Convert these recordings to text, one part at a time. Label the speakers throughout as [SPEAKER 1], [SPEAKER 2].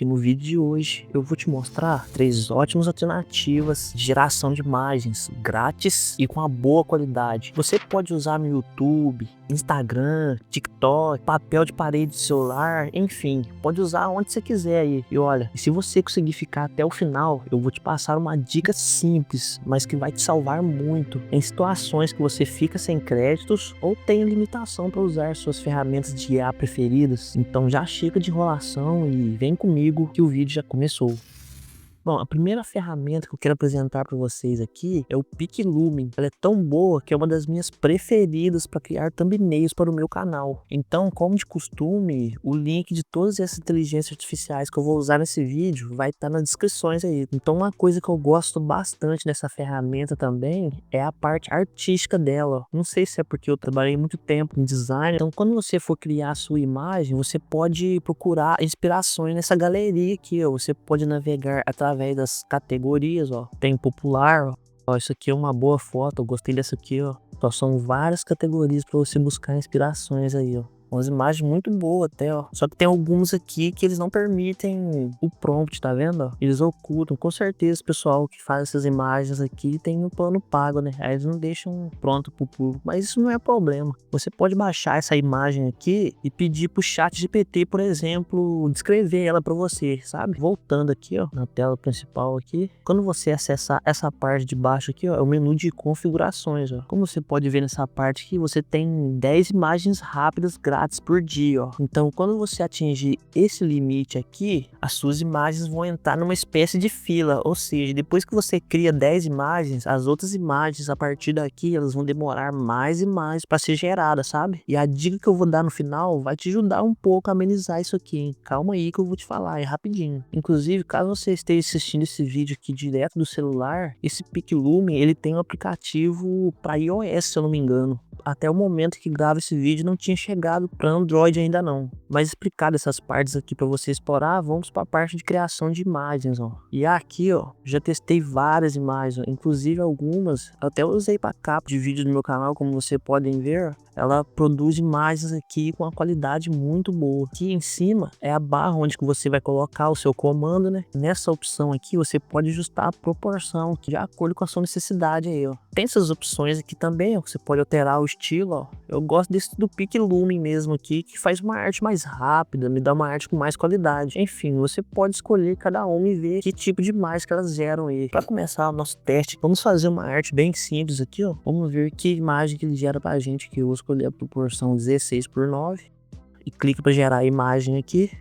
[SPEAKER 1] E no vídeo de hoje eu vou te mostrar 3 ótimas alternativas de geração de imagens grátis e com uma boa qualidade. Você pode usar no YouTube, Instagram, TikTok, papel de parede de celular, enfim, pode usar onde você quiser aí. E olha, se você conseguir ficar até o final, eu vou te passar uma dica simples, mas que vai te salvar muito em situações que você fica sem créditos ou tem limitação para usar suas ferramentas de IA preferidas. Então já chega de enrolação e vem comigo que o vídeo já começou. Bom, a primeira ferramenta que eu quero apresentar para vocês aqui é o PicLumen. Ela é tão boa que é uma das minhas preferidas para criar thumbnails para o meu canal. Então, como de costume, o link de todas essas inteligências artificiais que eu vou usar nesse vídeo vai estar nas descrições aí. Então, uma coisa que eu gosto bastante dessa ferramenta também é a parte artística dela. Não sei se é porque eu trabalhei muito tempo em design. Então, quando você for criar a sua imagem, você pode procurar inspirações nessa galeria aqui, ó. Você pode navegar através das categorias, ó. Tem popular, ó. Isso aqui é uma boa foto, eu gostei dessa aqui, ó. Então, são várias categorias para você buscar inspirações aí, ó. Umas imagens muito boas até, ó. Só que tem alguns aqui que eles não permitem o prompt, tá vendo, ó? Eles ocultam. Com certeza o pessoal que faz essas imagens aqui tem um plano pago, né? Aí eles não deixam pronto pro público. Mas isso não é problema. Você pode baixar essa imagem aqui e pedir pro ChatGPT, por exemplo, descrever ela pra você, sabe? Voltando aqui, ó, na tela principal aqui. Quando você acessar essa parte de baixo aqui, ó, é o menu de configurações, ó. Como você pode ver nessa parte aqui, você tem 10 imagens rápidas grátis por dia, ó. Então, quando você atingir esse limite aqui, as suas imagens vão entrar numa espécie de fila, ou seja, depois que você cria 10 imagens, as outras imagens a partir daqui, elas vão demorar mais e mais para ser geradas, sabe? E a dica que eu vou dar no final vai te ajudar um pouco a amenizar isso aqui, hein? Calma aí que eu vou te falar, é rapidinho. Inclusive, caso você esteja assistindo esse vídeo aqui direto do celular, esse PicLumen, ele tem um aplicativo para iOS, se eu não me engano. Até o momento que gravo esse vídeo não tinha chegado para Android ainda não. Mas explicado essas partes aqui para você explorar, vamos para a parte de criação de imagens, ó. E aqui, ó, já testei várias imagens, ó, inclusive algumas até eu usei para capa de vídeo do meu canal, como vocês podem ver. Ela produz imagens aqui com uma qualidade muito boa. Aqui em cima é a barra onde que você vai colocar o seu comando, né? Nessa opção aqui você pode ajustar a proporção de acordo com a sua necessidade aí, ó. Tem essas opções aqui também, ó, você pode alterar o estilo, ó. Eu gosto desse do PicLumen mesmo aqui, que faz uma arte mais rápida, me dá uma arte com mais qualidade. Enfim, você pode escolher cada uma e ver que tipo de imagem que elas geram aí. Para começar o nosso teste, vamos fazer uma arte bem simples aqui, ó. Vamos ver que imagem que ele gera pra gente aqui. Eu vou escolher a proporção 16:9 e clique para gerar a imagem aqui.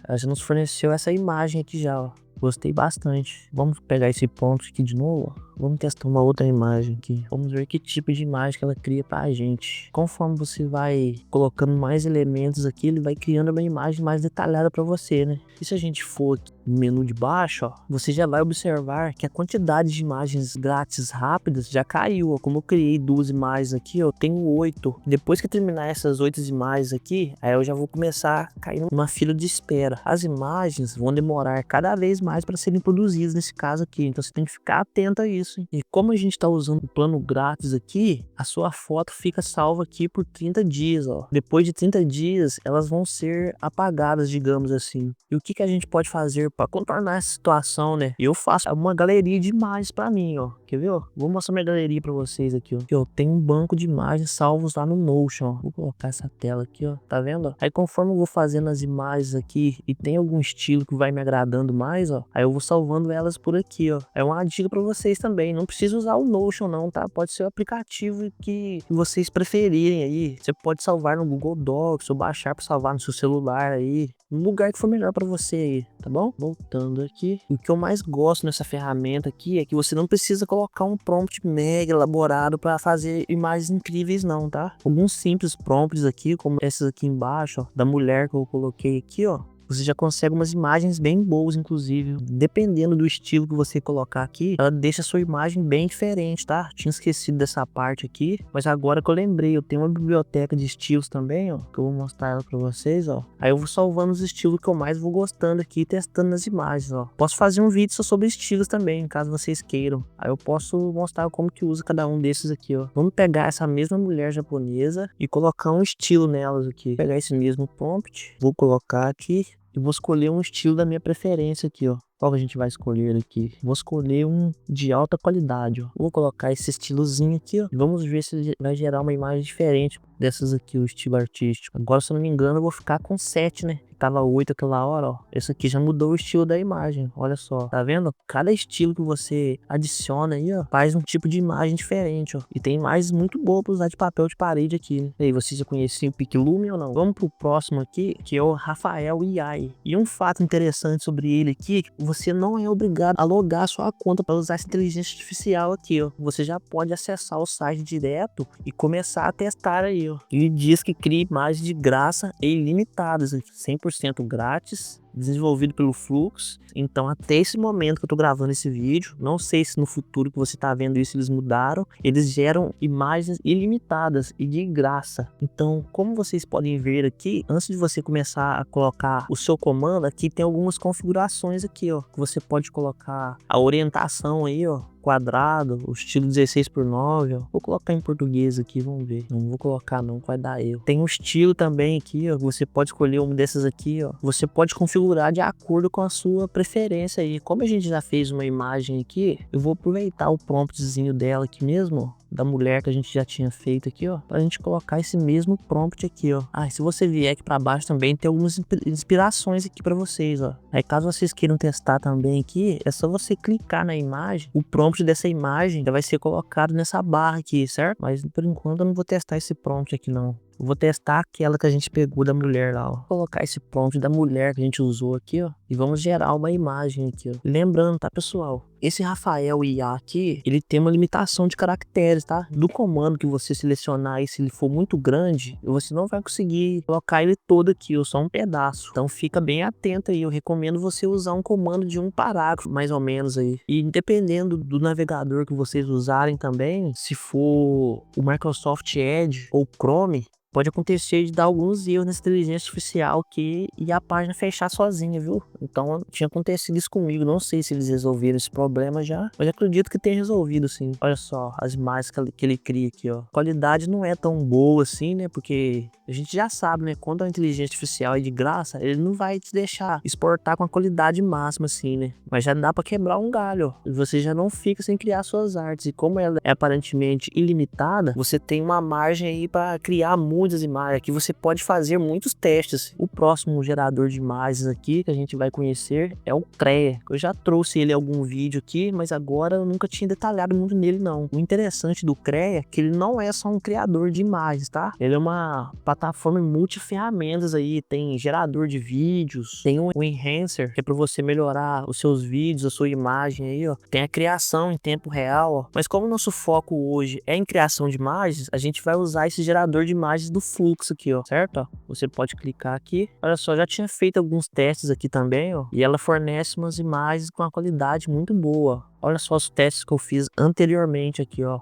[SPEAKER 1] Ela já nos forneceu essa imagem aqui já, ó. Gostei bastante. Vamos pegar esse ponto aqui de novo, ó. Vamos testar uma outra imagem aqui. Vamos ver que tipo de imagem que ela cria pra gente. Conforme você vai colocando mais elementos aqui, ele vai criando uma imagem mais detalhada pra você, né? E se a gente for aqui no menu de baixo, ó, você já vai observar que a quantidade de imagens grátis rápidas já caiu, ó. Como eu criei 2 imagens aqui, eu tenho 8. Depois que terminar essas 8 imagens aqui, aí eu já vou começar a cair numa fila de espera. As imagens vão demorar cada vez mais para serem produzidas nesse caso aqui, então você tem que ficar atento a isso. E como a gente está usando o plano grátis aqui, a sua foto fica salva aqui por 30 dias, ó. Depois de 30 dias, elas vão ser apagadas, digamos assim. E o que a gente pode fazer para contornar essa situação, né? Eu faço uma galeria de imagens para mim, ó. Quer ver, ó? Vou mostrar minha galeria para vocês aqui, ó. Aqui, ó, tem um banco de imagens salvos lá no Notion, ó. Vou colocar essa tela aqui, ó. Tá vendo, ó? Aí conforme eu vou fazendo as imagens aqui e tem algum estilo que vai me agradando mais, ó, aí eu vou salvando elas por aqui, ó. É uma dica para vocês também. Não precisa usar o Notion não, tá? Pode ser o aplicativo que vocês preferirem aí. Você pode salvar no Google Docs ou baixar para salvar no seu celular aí, no lugar que for melhor para você aí, tá bom? Voltando aqui. O que eu mais gosto nessa ferramenta aqui é que você não precisa colocar um prompt mega elaborado para fazer imagens incríveis não, tá? Alguns simples prompts aqui, como esses aqui embaixo, ó, da mulher que eu coloquei aqui, ó. Você já consegue umas imagens bem boas, inclusive. Dependendo do estilo que você colocar aqui, ela deixa a sua imagem bem diferente, tá? Tinha esquecido dessa parte aqui, mas agora que eu lembrei, eu tenho uma biblioteca de estilos também, ó, que eu vou mostrar ela pra vocês, ó. Aí eu vou salvando os estilos que eu mais vou gostando aqui e testando nas imagens, ó. Posso fazer um vídeo só sobre estilos também, caso vocês queiram. Aí eu posso mostrar como que usa cada um desses aqui, ó. Vamos pegar essa mesma mulher japonesa e colocar um estilo nelas aqui. Vou pegar esse mesmo prompt, vou colocar aqui. e vou escolher um estilo da minha preferência aqui, ó. Qual que a gente vai escolher aqui? Vou escolher um de alta qualidade, ó. Vou colocar esse estilozinho aqui, ó. E vamos ver se ele vai gerar uma imagem diferente dessas aqui, o estilo artístico. Agora, se eu não me engano, eu vou ficar com 7, né? Tava 8 aquela hora, ó. Esse aqui já mudou o estilo da imagem, olha só. Tá vendo? Cada estilo que você adiciona aí, ó, faz um tipo de imagem diferente, ó. E tem imagens muito boas pra usar de papel de parede aqui, né? E aí, vocês já conheciam o Piclume ou não? Vamos pro próximo aqui, que é o Rafael AI. E um fato interessante sobre ele aqui, é que você não é obrigado a logar a sua conta para usar essa inteligência artificial aqui, ó. Você já pode acessar o site direto e começar a testar aí, ó. Ele diz que cria imagens de graça e ilimitadas, 100% grátis, desenvolvido pelo Flux. Então, até esse momento que eu tô gravando esse vídeo, não sei se no futuro que você tá vendo isso eles mudaram, eles geram imagens ilimitadas e de graça. Então, como vocês podem ver aqui, antes de você começar a colocar o seu comando, aqui tem algumas configurações aqui, ó, que você pode colocar a orientação aí, ó, quadrado, o estilo 16:9, ó. Vou colocar em português aqui, vamos ver. Não vou colocar não, vai dar erro. Tem um estilo também aqui, ó, você pode escolher uma dessas aqui, ó. Você pode configurar de acordo com a sua preferência aí. Como a gente já fez uma imagem aqui, eu vou aproveitar o promptzinho dela aqui mesmo, ó, da mulher que a gente já tinha feito aqui, ó, pra gente colocar esse mesmo prompt aqui, ó. Ah, e se você vier aqui pra baixo também tem algumas inspirações aqui pra vocês, ó. Aí caso vocês queiram testar também aqui, é só você clicar na imagem, o prompt dessa imagem já vai ser colocado nessa barra aqui, certo? Mas por enquanto eu não vou testar esse prompt aqui não. Eu vou testar aquela que a gente pegou da mulher lá, ó. Vou colocar esse prompt da mulher que a gente usou aqui, ó. E vamos gerar uma imagem aqui, ó. Lembrando, tá, pessoal? Esse Rafael IA aqui, ele tem uma limitação de caracteres, tá? Do comando que você selecionar aí, se ele for muito grande, você não vai conseguir colocar ele todo aqui, ou só um pedaço. Então fica bem atento aí. Eu recomendo você usar um comando de um parágrafo, mais ou menos aí. E dependendo do navegador que vocês usarem também, se for o Microsoft Edge ou Chrome, pode acontecer de dar alguns erros nessa inteligência artificial aqui e a página fechar sozinha, viu? Então tinha acontecido isso comigo. Não sei se eles resolveram esse problema já, mas acredito que tenha resolvido sim. Olha só as imagens que ele cria aqui, ó. A qualidade não é tão boa assim, né? Porque a gente já sabe, né? Quando a inteligência artificial é de graça, ele não vai te deixar exportar com a qualidade máxima assim, né? Mas já dá pra quebrar um galho, ó. E você já não fica sem criar suas artes. E como ela é aparentemente ilimitada, você tem uma margem aí pra criar muitas imagens. Aqui você pode fazer muitos testes. O próximo gerador de imagens aqui que a gente vai conhecer é o Crea. Eu já trouxe ele em algum vídeo aqui, mas agora eu nunca tinha detalhado muito nele não. O interessante do Crea é que ele não é só um criador de imagens, tá? Ele é uma plataforma multi-ferramentas aí. Tem gerador de vídeos, tem um enhancer, que é para você melhorar os seus vídeos, a sua imagem aí, ó. Tem a criação em tempo real, ó. Mas como o nosso foco hoje é em criação de imagens, a gente vai usar esse gerador de imagens do Flux aqui, ó, certo? Ó, você pode clicar aqui. Olha só, já tinha feito alguns testes aqui também, ó, e ela fornece umas imagens com uma qualidade muito boa. Olha só os testes que eu fiz anteriormente aqui, ó.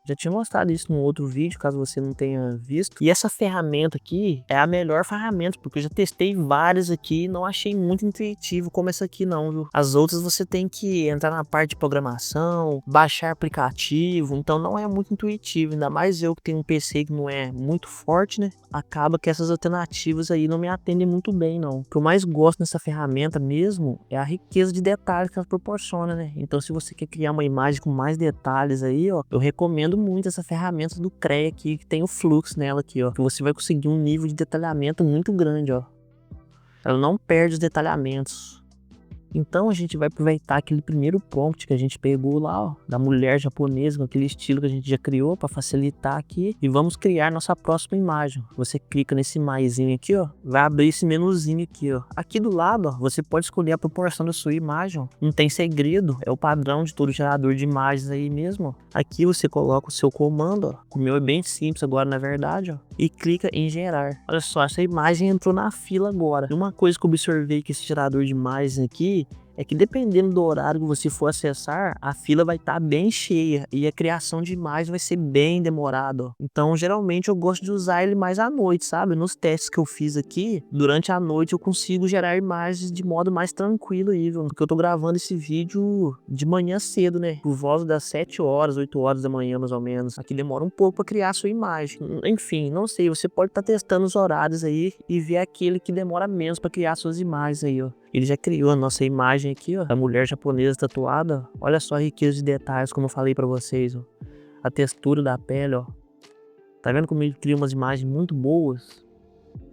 [SPEAKER 1] Já tinha mostrado isso num outro vídeo, caso você não tenha visto. E essa ferramenta aqui é a melhor ferramenta, porque eu já testei várias aqui e não achei muito intuitivo como essa aqui não, viu? As outras você tem que entrar na parte de programação, baixar aplicativo, então não é muito intuitivo. Ainda mais eu que tenho um PC que não é muito forte, né? Acaba que essas alternativas aí não me atendem muito bem, não. O que eu mais gosto nessa ferramenta mesmo é a riqueza de detalhes que ela proporciona, né? Então se você quer criar uma imagem com mais detalhes aí, ó, eu recomendo muito essa ferramenta do Crea aqui, que tem o Flux nela aqui, ó, que você vai conseguir um nível de detalhamento muito grande, ó. Ela não perde os detalhamentos. Então a gente vai aproveitar aquele primeiro prompt que a gente pegou lá, ó, da mulher japonesa, com aquele estilo que a gente já criou para facilitar aqui, e vamos criar nossa próxima imagem. Você clica nesse maisinho aqui, ó, vai abrir esse menuzinho aqui, ó. Aqui do lado, ó, você pode escolher a proporção da sua imagem, ó. Não tem segredo, é o padrão de todo gerador de imagens aí mesmo, ó. Aqui você coloca o seu comando, ó. O meu é bem simples agora, na verdade, ó, e clica em gerar. Olha só, essa imagem entrou na fila agora. E uma coisa que eu observei que esse gerador de imagens aqui, é que dependendo do horário que você for acessar, a fila vai estar bem cheia e a criação de imagens vai ser bem demorada, ó. Então, geralmente eu gosto de usar ele mais à noite, sabe? Nos testes que eu fiz aqui, durante a noite eu consigo gerar imagens de modo mais tranquilo aí, viu? Porque eu tô gravando esse vídeo de manhã cedo, né? Por volta das 7 horas, 8 horas da manhã, mais ou menos. Aqui demora um pouco para criar a sua imagem. Enfim, não sei, você pode estar testando os horários aí e ver aquele que demora menos para criar suas imagens aí, ó. Ele já criou a nossa imagem aqui, ó, a mulher japonesa tatuada. Olha só a riqueza de detalhes, como eu falei para vocês, ó. A textura da pele, ó. Tá vendo como ele cria umas imagens muito boas?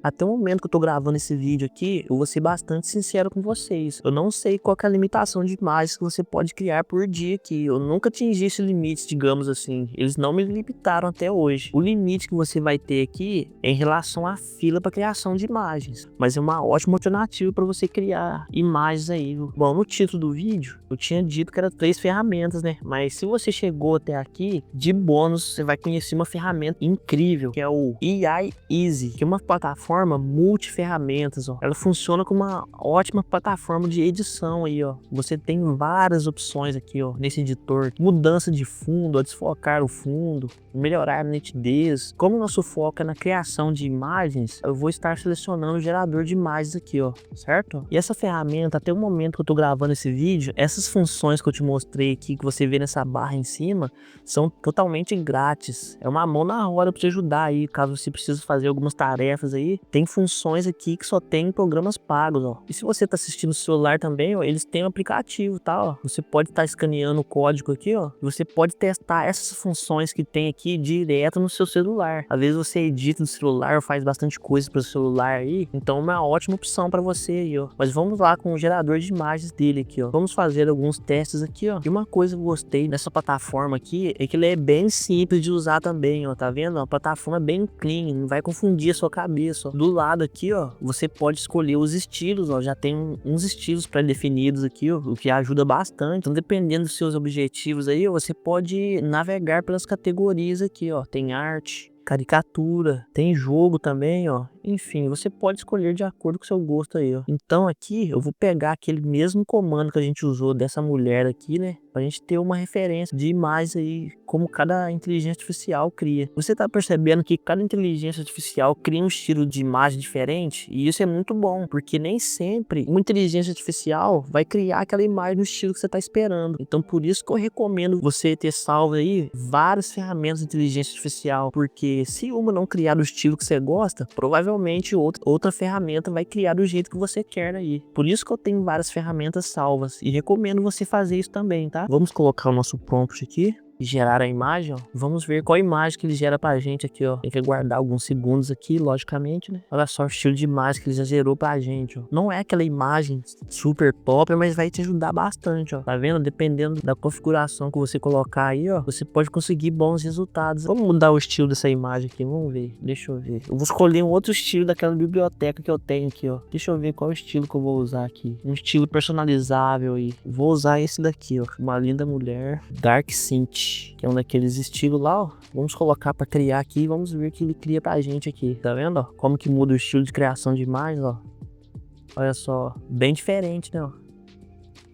[SPEAKER 1] Até o momento que eu tô gravando esse vídeo aqui, eu vou ser bastante sincero com vocês. Eu não sei qual que é a limitação de imagens que você pode criar por dia aqui. Eu nunca atingi esse limite, digamos assim. Eles não me limitaram até hoje. O limite que você vai ter aqui é em relação à fila para criação de imagens. Mas é uma ótima alternativa para você criar imagens aí, viu? Bom, no título do vídeo, eu tinha dito que era 3 ferramentas, né? Mas se você chegou até aqui, de bônus, você vai conhecer uma ferramenta incrível, que é o AI Easy, que é uma plataforma multiferramentas, ó. Ela funciona como uma ótima plataforma de edição aí, ó. Você tem várias opções aqui, ó, nesse editor. Mudança de fundo, ó, desfocar o fundo, melhorar a nitidez. Como o nosso foco é na criação de imagens, eu vou estar selecionando o gerador de imagens aqui, ó, certo? E essa ferramenta, até o momento que eu tô gravando esse vídeo, essas funções que eu te mostrei aqui, que você vê nessa barra em cima, são totalmente grátis. É uma mão na roda para te ajudar aí, caso você precise fazer algumas tarefas aí. Tem funções aqui que só tem em programas pagos, ó. E se você tá assistindo no celular também, ó, eles têm um aplicativo, tá, ó. Você pode estar escaneando o código aqui, ó. E você pode testar essas funções que tem aqui direto no seu celular. Às vezes você edita no celular ou faz bastante coisa pro celular aí, então é uma ótima opção para você aí, ó. Mas vamos lá com o gerador de imagens dele aqui, ó. Vamos fazer alguns testes aqui, ó. E uma coisa que eu gostei dessa plataforma aqui é que ele é bem simples de usar também, ó. Tá vendo? A plataforma é bem clean, não vai confundir a sua cabeça, ó. Do lado aqui, ó, você pode escolher os estilos, ó. Já tem uns estilos pré-definidos aqui, ó, o que ajuda bastante. Então, dependendo dos seus objetivos aí, ó, você pode navegar pelas categorias aqui, ó. Tem arte, caricatura, tem jogo também, ó. Enfim, você pode escolher de acordo com o seu gosto aí, ó. Então aqui eu vou pegar aquele mesmo comando que a gente usou dessa mulher aqui, né? Pra gente ter uma referência de imagens aí, como cada inteligência artificial cria. Você tá percebendo que cada inteligência artificial cria um estilo de imagem diferente? E isso é muito bom, porque nem sempre uma inteligência artificial vai criar aquela imagem no estilo que você tá esperando. Então por isso que eu recomendo você ter salvo aí várias ferramentas de inteligência artificial, porque se uma não criar do estilo que você gosta, provavelmente outra ferramenta vai criar do jeito que você quer aí. Por isso que eu tenho várias ferramentas salvas e recomendo você fazer isso também, tá? Vamos colocar o nosso prompt aqui e gerar a imagem, ó. Vamos ver qual imagem que ele gera pra gente aqui, ó. Tem que aguardar alguns segundos aqui, logicamente, né? Olha só o estilo de imagem que ele já gerou pra gente, ó. Não é aquela imagem super top, mas vai te ajudar bastante, ó. Tá vendo? Dependendo da configuração que você colocar aí, ó, você pode conseguir bons resultados. Vamos mudar o estilo dessa imagem aqui, vamos ver. Deixa eu ver. Eu vou escolher um outro estilo daquela biblioteca que eu tenho aqui, ó. Deixa eu ver qual estilo que eu vou usar aqui. Um estilo personalizável aí. Vou usar esse daqui, ó. Uma linda mulher. Dark Synth, que é um daqueles estilos lá, ó. Vamos colocar para criar aqui e vamos ver o que ele cria pra gente aqui. Tá vendo, ó? Como que muda o estilo de criação de imagens, ó. Olha só, bem diferente, né, ó.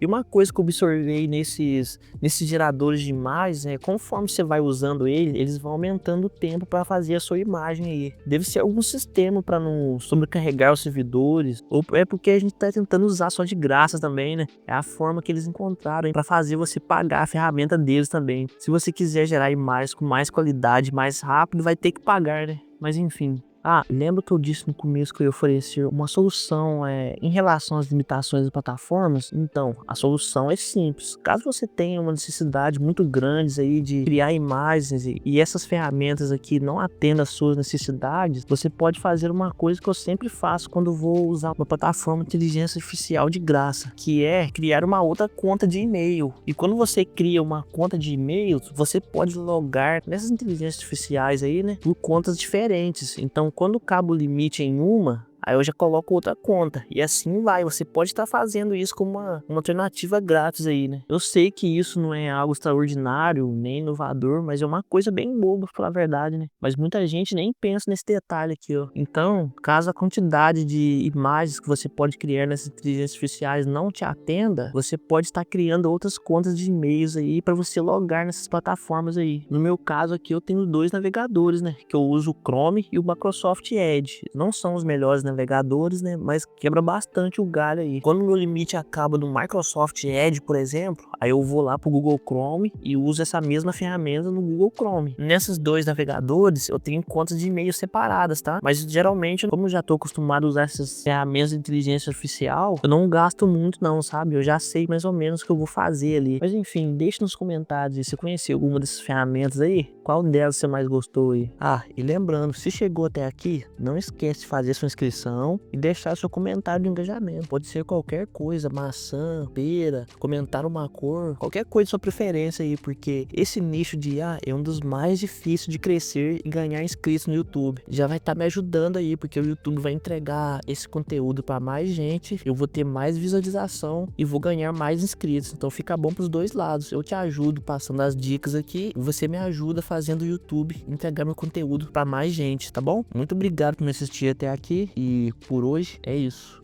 [SPEAKER 1] E uma coisa que eu observei nesses geradores de imagens é conforme você vai usando ele, eles vão aumentando o tempo para fazer a sua imagem aí. Deve ser algum sistema para não sobrecarregar os servidores, ou é porque a gente está tentando usar só de graça também, né? É a forma que eles encontraram para fazer você pagar a ferramenta deles também. Se você quiser gerar imagens com mais qualidade, mais rápido, vai ter que pagar, né? Mas enfim. Ah, lembra que eu disse no começo que eu ia oferecer uma solução em relação às limitações das plataformas? Então, a solução é simples. Caso você tenha uma necessidade muito grande aí de criar imagens e essas ferramentas aqui não atendam às suas necessidades, você pode fazer uma coisa que eu sempre faço quando vou usar uma plataforma de inteligência artificial de graça, que é criar uma outra conta de e-mail. E quando você cria uma conta de e-mail, você pode logar nessas inteligências artificiais aí, né, por contas diferentes. Então, quando acaba o limite em uma, aí eu já coloco outra conta. E assim vai, você pode estar fazendo isso como uma alternativa grátis aí, né? Eu sei que isso não é algo extraordinário, nem inovador, mas é uma coisa bem boba, pra falar a verdade, né? Mas muita gente nem pensa nesse detalhe aqui, ó. Então, caso a quantidade de imagens que você pode criar nessas inteligências artificiais não te atenda, você pode estar criando outras contas de e-mails aí para você logar nessas plataformas aí. No meu caso aqui, eu tenho 2 navegadores, né? Que eu uso o Chrome e o Microsoft Edge. Não são os melhores navegadores, né? Mas quebra bastante o galho aí. Quando o meu limite acaba no Microsoft Edge, por exemplo, aí eu vou lá pro Google Chrome e uso essa mesma ferramenta no Google Chrome. Nesses 2 navegadores, eu tenho contas de e-mail separadas, tá? Mas geralmente, como eu já tô acostumado a usar essas ferramentas de inteligência artificial, eu não gasto muito não, sabe? Eu já sei mais ou menos o que eu vou fazer ali. Mas enfim, deixa nos comentários se você conheceu alguma dessas ferramentas aí. Qual delas você mais gostou aí? Ah, e lembrando, se chegou até aqui, não esquece de fazer sua inscrição e deixar seu comentário de engajamento. Pode ser qualquer coisa, maçã, pera, comentar uma cor, qualquer coisa de sua preferência aí, porque esse nicho de IA é um dos mais difíceis de crescer e ganhar inscritos no YouTube. Já vai estar me ajudando aí, porque o YouTube vai entregar esse conteúdo para mais gente, eu vou ter mais visualização e vou ganhar mais inscritos. Então fica bom para os dois lados. Eu te ajudo passando as dicas aqui e você me ajuda fazendo o YouTube entregar meu conteúdo para mais gente, tá bom? Muito obrigado por me assistir até aqui e por hoje é isso.